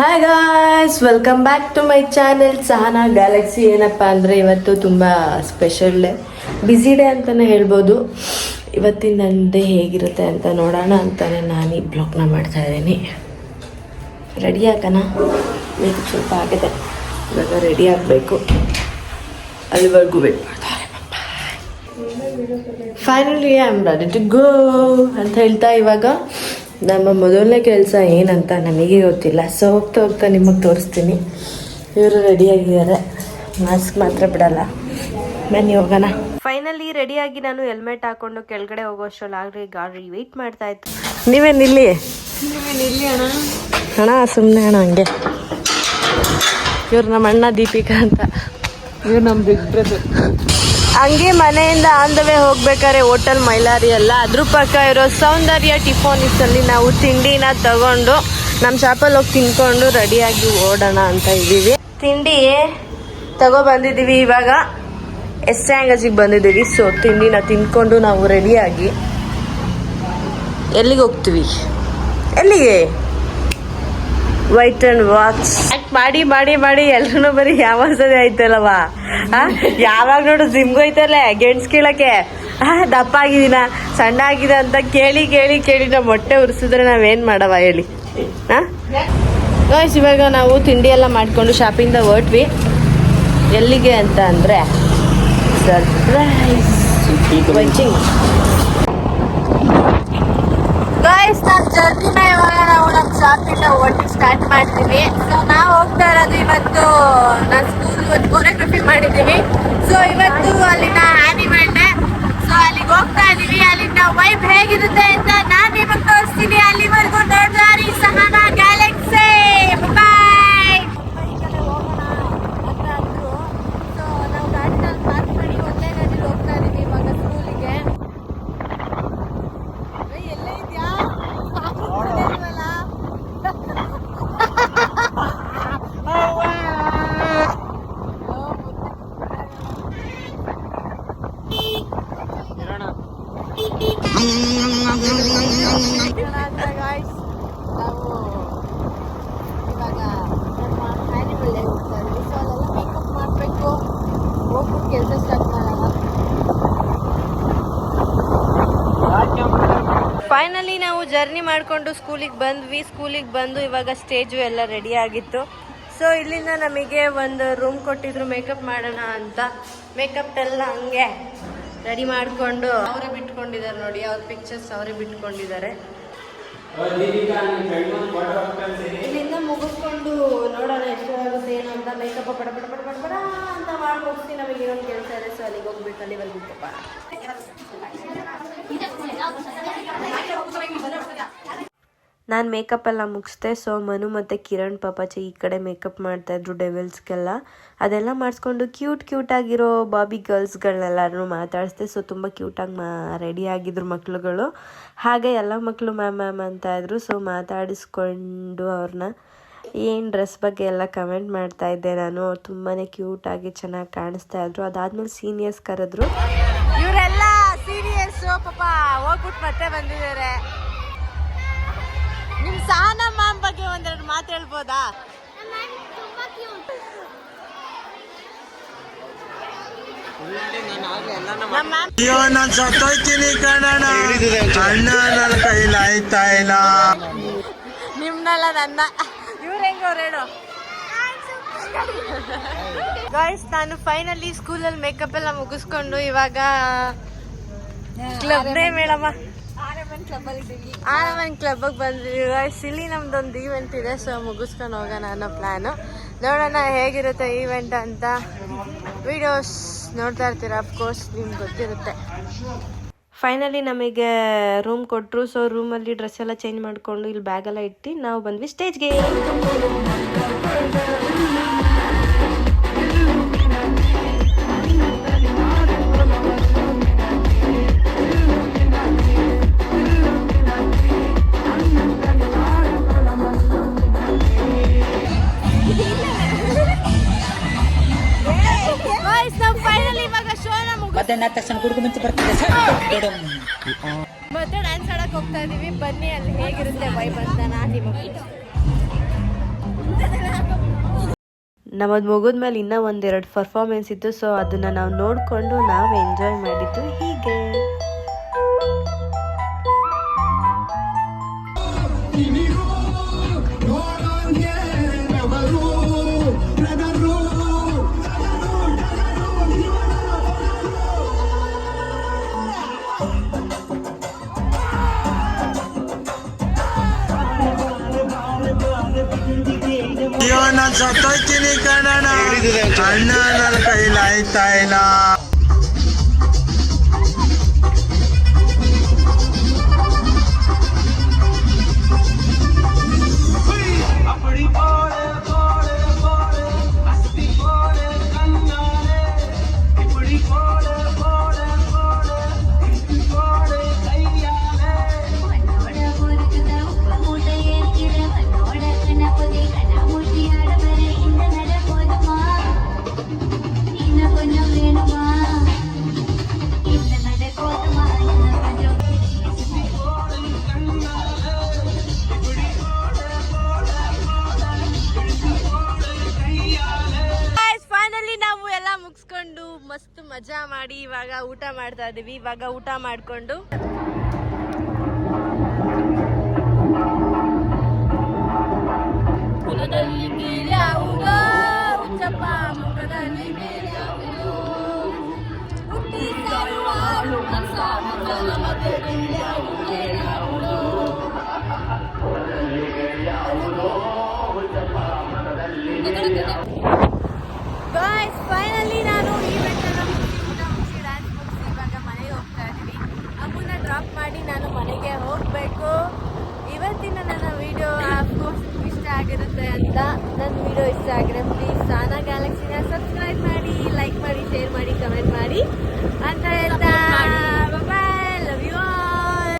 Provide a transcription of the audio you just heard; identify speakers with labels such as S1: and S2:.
S1: Hi guys, welcome back to my channel Sahana galaxy. ಏನಪ್ಪ ಅಂದರೆ ಇವತ್ತು ತುಂಬ ಸ್ಪೆಷಲ್ ಡೇ, ಬ್ಯುಸಿ ಡೇ ಅಂತಲೇ ಹೇಳ್ಬೋದು. ಇವತ್ತಿನ ನನ್ನ ಡೇ ಹೇಗಿರುತ್ತೆ ಅಂತ ನೋಡೋಣ ಅಂತಲೇ ನಾನು ಈ ಬ್ಲಾಗ್ನ ಮಾಡ್ತಾಯಿದ್ದೀನಿ. ರೆಡಿ ಹಾಕೋಣ, ಮೇಕಪ್ ಸ್ವಲ್ಪ ಆಗಿದೆ, ಇವಾಗ ರೆಡಿ ಆಗಬೇಕು. ಅಲ್ಲಿವರೆಗೂ ವೇಟ್ ಮಾಡ್ತಾರೆ. Finally I am ready to go ಅಂತ ಹೇಳ್ತಾ ಇವಾಗ ನಮ್ಮ ಮೊದಲನೇ ಕೆಲಸ ಏನಂತ ನಮಗೆ ಗೊತ್ತಿಲ್ಲ. ಸೊ ಹೋಗ್ತಾ ಹೋಗ್ತಾ ನಿಮಗೆ ತೋರಿಸ್ತೀನಿ. ಇವರು ರೆಡಿಯಾಗಿದ್ದಾರೆ, ಮಾಸ್ಕ್ ಮಾತ್ರ ಬಿಡಲ್ಲ. ಬನ್ನಿ ಹೋಗೋಣ. ಫೈನಲಿ ರೆಡಿಯಾಗಿ ನಾನು ಹೆಲ್ಮೆಟ್ ಹಾಕೊಂಡು ಕೆಳಗಡೆ ಹೋಗೋಷ್ಟರಲ್ಲಿ ಗಾಡಿ ವೆಯ್ಟ್ ಮಾಡ್ತಾ ಇತ್ತು. ನೀವೇ ನಿಲ್ಲಿ ಅಣ್ಣ, ಸುಮ್ಮನೆ ಅಣ್ಣ. ಹಂಗೆ ಇವ್ರು ನಮ್ಮ ಅಣ್ಣ ದೀಪಿಕಾ ಅಂತ, ಇವ್ರು ನಮ್ಮ ಬಿಗ್ ಬ್ರದರ್. ಹಂಗೆ ಮನೆಯಿಂದ ಆನ್ ದ ವೇ ಹೋಗ್ಬೇಕಾದ್ರೆ ಹೋಟೆಲ್ ಮೈಲಾರಿ ಅಲ್ಲ, ಅದ್ರ ಪಕ್ಕ ಇರೋ ಸೌಂದರ್ಯ ಟಿಫೋನಿಸಲ್ಲಿ ನಾವು ತಿಂಡಿನ ತಗೊಂಡು ನಮ್ಮ ಶಾಪಲ್ಲಿ ಹೋಗಿ ತಿನ್ಕೊಂಡು ರೆಡಿಯಾಗಿ ಓಡೋಣ ಅಂತ ಇದ್ದೀವಿ. ತಿಂಡಿ ತಗೋ ಬಂದಿದ್ದೀವಿ. ಇವಾಗ ಎಸ್ಟ್ಯಾಂಗಜಿಗೆ ಬಂದಿದ್ದೀವಿ. ಸೊ ತಿಂಡಿನ ತಿನ್ಕೊಂಡು ನಾವು ರೆಡಿಯಾಗಿ ಎಲ್ಲಿಗೆ ಹೋಗ್ತೀವಿ? ಎಲ್ಲಿಗೆ? ವೈಟ್ ಅಂಡ್ ವಾಚ್ ಮಾಡಿ ಮಾಡಿ ಮಾಡಿ ಎಲ್ಲರೂ ಬರೀ ಯಾವಸದೆ ಆಯ್ತಲ್ಲವಾ. ಯಾವಾಗ ನೋಡು ಜಿಮ್ಗೆ ಹೋಯ್ತಲ್ಲ ಗೆಣ್ಸ್ ಕೀಳಕ್ಕೆ. ದಪ್ಪ ಆಗಿದ್ದೀನ ಸಣ್ಣ ಆಗಿದೆ ಅಂತ ಕೇಳಿ ಕೇಳಿ ಕೇಳಿ ನಮ್ಮ ಹೊಟ್ಟೆ ಉರಿಸಿದ್ರೆ ನಾವೇನು ಮಾಡವ ಹೇಳಿ. ಗಾಯ್ಸ್, ಇವಾಗ ನಾವು ತಿಂಡಿ ಎಲ್ಲ ಮಾಡಿಕೊಂಡು ಶಾಪಿಂದ ಹೊರಟ್ವಿ. ಎಲ್ಲಿಗೆ ಅಂತ ಅಂದರೆ ಸರ್ಪ್ರೈಸ್ ವೈಚಿಂಗ್. ಗಾಯ್ಸ್, ನಾವು ಜರ್ನಿನ ಇವಾಗ ನಾವು ನಮ್ಮ ಶಾಪಿಂದ ಒಟ್ಟು ಸ್ಟಾರ್ಟ್ ಮಾಡ್ತೀವಿ. ಸೊ ನಾವು ಹೋಗ್ತಾ ಇರೋದು ಇವತ್ತು ನಾನು ಸ್ಕೂಲ್ ಒಂದು ಕೊರಿಯೋಗ್ರಫಿ ಮಾಡಿದ್ದೀವಿ. ಸೊ ಇವತ್ತು ಅಲ್ಲಿನ ಆ್ಯನಿಮೇಲ್ ಡೇ. ಸೊ ಅಲ್ಲಿಗೆ ಹೋಗ್ತಾ ಇದ್ದೀವಿ. ಅಲ್ಲಿನ ವೈಬ್ ಹೇಗಿರುತ್ತೆ ಅಂತ ನಾನು ನಿಮಗೆ ತೋರಿಸ್ತೀನಿ. ಅಲ್ಲಿವರೆಗೂ ನೋಡ್ದಾರಿ ಸಹನಾ ಗ್ಯಾಲಕ್ಸಿ. ಬಾಯ್. ಈ ಕಡೆ ಹೋಗೋಣ ಅಂತ ಅಂದರು. ಸೊ ನಾವು ಗಾಡಿನಲ್ಲಿ ಪಾರ್ಕ್ ಮಾಡಿ ಒಂದೇ ಗಾಡಿಲಿ ಹೋಗ್ತಾ ಇದ್ದೀವಿ ಇವಾಗ ಸ್ಕೂಲಿಗೆ. ಎಲ್ಲೇ ಇದೆಯಾ? ಫೈನಲಿ ನಾವು ಜರ್ನಿ ಮಾಡಿಕೊಂಡು ಸ್ಕೂಲಿಗೆ ಬಂದ್ವಿ. ಸ್ಕೂಲಿಗೆ ಬಂದು ಇವಾಗ ಸ್ಟೇಜು ಎಲ್ಲ ರೆಡಿ ಆಗಿತ್ತು. ಸೊ ಇಲ್ಲಿಂದ ನಮಗೆ ಒಂದು ರೂಮ್ ಕೊಟ್ಟಿದ್ರು ಮೇಕಪ್ ಮಾಡೋಣ ಅಂತ. ಮೇಕಪ್ ಎಲ್ಲ ಹಂಗೆ ರೆಡಿ ಮಾಡಿಕೊಂಡು ಅವರೇ ಬಿಟ್ಕೊಂಡಿದ್ದಾರೆ ನೋಡಿ. ಅವ್ರ ಪಿಕ್ಚರ್ಸ್ ಅವರೇ ಬಿಟ್ಕೊಂಡಿದ್ದಾರೆ. ಇಲ್ಲಿಂದ ಮುಗಿಸ್ಕೊಂಡು ನೋಡೋಣ ಎಷ್ಟು ಆಗುತ್ತೆ ಏನು ಅಂತ. ಮೇಕಪ್ ಪಡ ಪಡ ಪಡ ಪಡ ಪಡ ಅಂತ ಮಾಡಿ ಮುಗಿಸಿ ನಮಗೆ ಇನ್ನೊಂದು ಕೆಲಸ ಇದೆ. ಸೊ ಅಲ್ಲಿಗೆ ಹೋಗ್ಬಿಟ್ಟು ಅಲ್ಲಿ ಬಂದ್ಬಿಟ್ಟಪ್ಪ. ನಾನು ಮೇಕಪ್ ಎಲ್ಲ ಮುಗಿಸ್ದೆ. ಸೊ ಮನು ಮತ್ತು ಕಿರಣ್ ಪಾಪಾಚಿ ಈ ಕಡೆ ಮೇಕಪ್ ಮಾಡ್ತಾಯಿದ್ರು ಡೆವಿಲ್ಸ್ಗೆಲ್ಲ. ಅದೆಲ್ಲ ಮಾಡಿಸ್ಕೊಂಡು ಕ್ಯೂಟಾಗಿರೋ ಬಾಬಿ ಗರ್ಲ್ಸ್ಗಳನ್ನೆಲ್ಲರೂ ಮಾತಾಡಿಸ್ದೆ. ಸೊ ತುಂಬ ಕ್ಯೂಟಾಗಿ ರೆಡಿ ಆಗಿದ್ರು ಮಕ್ಳುಗಳು. ಹಾಗೆ ಎಲ್ಲ ಮಕ್ಕಳು ಮ್ಯಾಮ್ ಅಂತ ಇದ್ರು. ಸೊ ಮಾತಾಡಿಸ್ಕೊಂಡು ಅವ್ರನ್ನ ಏನು ಡ್ರೆಸ್ ಬಗ್ಗೆ ಎಲ್ಲ ಕಮೆಂಟ್ ಮಾಡ್ತಾಯಿದ್ದೆ ನಾನು. ತುಂಬಾ ಕ್ಯೂಟಾಗಿ ಚೆನ್ನಾಗಿ ಕಾಣಿಸ್ತಾ ಇದ್ರು. ಅದಾದಮೇಲೆ ಸೀನಿಯರ್ಸ್ ಕರೆದ್ರು. ಇವರೆಲ್ಲ ಸೀನಿಯರ್ಸು ಪಾಪ ಹೋಗ್ಬಿಟ್ಟು ಮತ್ತೆ ಬಂದಿದ್ದಾರೆ. ನಿಮ್ಮ ಸಹನಾ ಮ್ಯಾಮ್ ಬಗ್ಗೆ ಒಂದೆರಡು ಮಾತು ಹೇಳ್ಬೋದಾ? ನಿಮ್ನೆಲ್ಲ ನನ್ನ ಇವ್ರು ಹೆಂಗವ್ರು ಹೇಳು. ಗಾಯ್ಸ್, ನಾನು ಫೈನಲಿ ಸ್ಕೂಲಲ್ಲಿ ಮೇಕಪ್ ಎಲ್ಲ ಮುಗಿಸ್ಕೊಂಡು ಇವಾಗ ಕ್ಲಬ್ ನೇಮ್ ಹೇಳಮ್ಮ, ಆರಮನ್ ಕ್ಲಬ್ಗೆ ಬಂದಿದ್ದೀವಿ. ಗಾಯ್ಸ್, ಇಲ್ಲಿ ನಮ್ದೊಂದು ಈವೆಂಟ್ ಇದೆ. ಸೊ ಮುಗಿಸ್ಕೊಂಡು ಹೋಗೋಣ ಅನ್ನೋ ಪ್ಲ್ಯಾನು. ನೋಡೋಣ ಹೇಗಿರುತ್ತೆ ಈವೆಂಟ್ ಅಂತ. ವಿಡಿಯೋಸ್ ನೋಡ್ತಾ ಇರ್ತೀರ, ಅಫ್ಕೋರ್ಸ್ ನಿಮ್ಗೆ ಗೊತ್ತಿರುತ್ತೆ. ಫೈನಲಿ ನಮಗೆ ರೂಮ್ ಕೊಟ್ಟರು. ಸೊ ರೂಮಲ್ಲಿ ಡ್ರೆಸ್ ಎಲ್ಲ ಚೇಂಜ್ ಮಾಡಿಕೊಂಡು ಇಲ್ಲಿ ಬ್ಯಾಗೆಲ್ಲ ಇಟ್ಟು ನಾವು ಬಂದ್ವಿ ಸ್ಟೇಜ್ಗೆ. ಮತ್ತೆ ಡ್ಯಾನ್ಸ್ ಆಡಕ್ ಹೋಗ್ತಾ ಇದೀವಿ. ಬನ್ನಿ ಅಲ್ಲಿ ಹೇಗಿರುತ್ತೆ ವೈಬ್ ಅಂತ ನಾನು ನಿಮಗೆ ನಮ್ಮದು ಮುಗಿದ್ಮೇಲೆ ಇನ್ನೂ ಒಂದೆರಡು ಪರ್ಫಾರ್ಮೆನ್ಸ್ ಇತ್ತು. ಸೊ ಅದನ್ನು ನಾವು ನೋಡಿಕೊಂಡು ನಾವು ಎಂಜಾಯ್ ಮಾಡಿದ್ದು ಹೀಗೆ.
S2: ಸತ್ತೋಯ್ತೀನಿ ಕಣಣ, ಅಣ್ಣ ನನ್ನ ಕೈಲಾಯ್ತಾ ಇಲ್ಲ.
S1: ಮುಗಿಸ್ಕೊಂಡು ಮಸ್ತ್ ಮಜಾ ಮಾಡಿ ಇವಾಗ ಊಟ ಮಾಡ್ತಾ ಇದೀವಿ. ಇವಾಗ ಊಟ ಮಾಡ್ಕೊಂಡು ಫೈನಲಿ ನಾನು ಈವೆಂಟನ್ನು ಮುಗಿಸಿ ಡ್ಯಾನ್ಸ್ ಮುಗಿಸಿ ಇವಾಗ ಮನೆಗೆ ಹೋಗ್ತಾ ಇದ್ದೀವಿ. ಅಮ್ಮನ ಡ್ರಾಪ್ ಮಾಡಿ ನಾನು ಮನೆಗೆ ಹೋಗಬೇಕು. ಇವತ್ತಿನ ನನ್ನ ವಿಡಿಯೋ ಆಫ್ಕೋರ್ಸ್ ಇಷ್ಟ ಆಗಿರುತ್ತೆ ಅಂತ. ನನ್ನ ವಿಡಿಯೋ ಇಷ್ಟ ಆಗಿದ್ರೆ ಪ್ಲೀಸ್ ಸಾನಾ ಗ್ಯಾಲಕ್ಸಿನ ಸಬ್ಸ್ಕ್ರೈಬ್ ಮಾಡಿ, ಲೈಕ್ ಮಾಡಿ, ಶೇರ್ ಮಾಡಿ.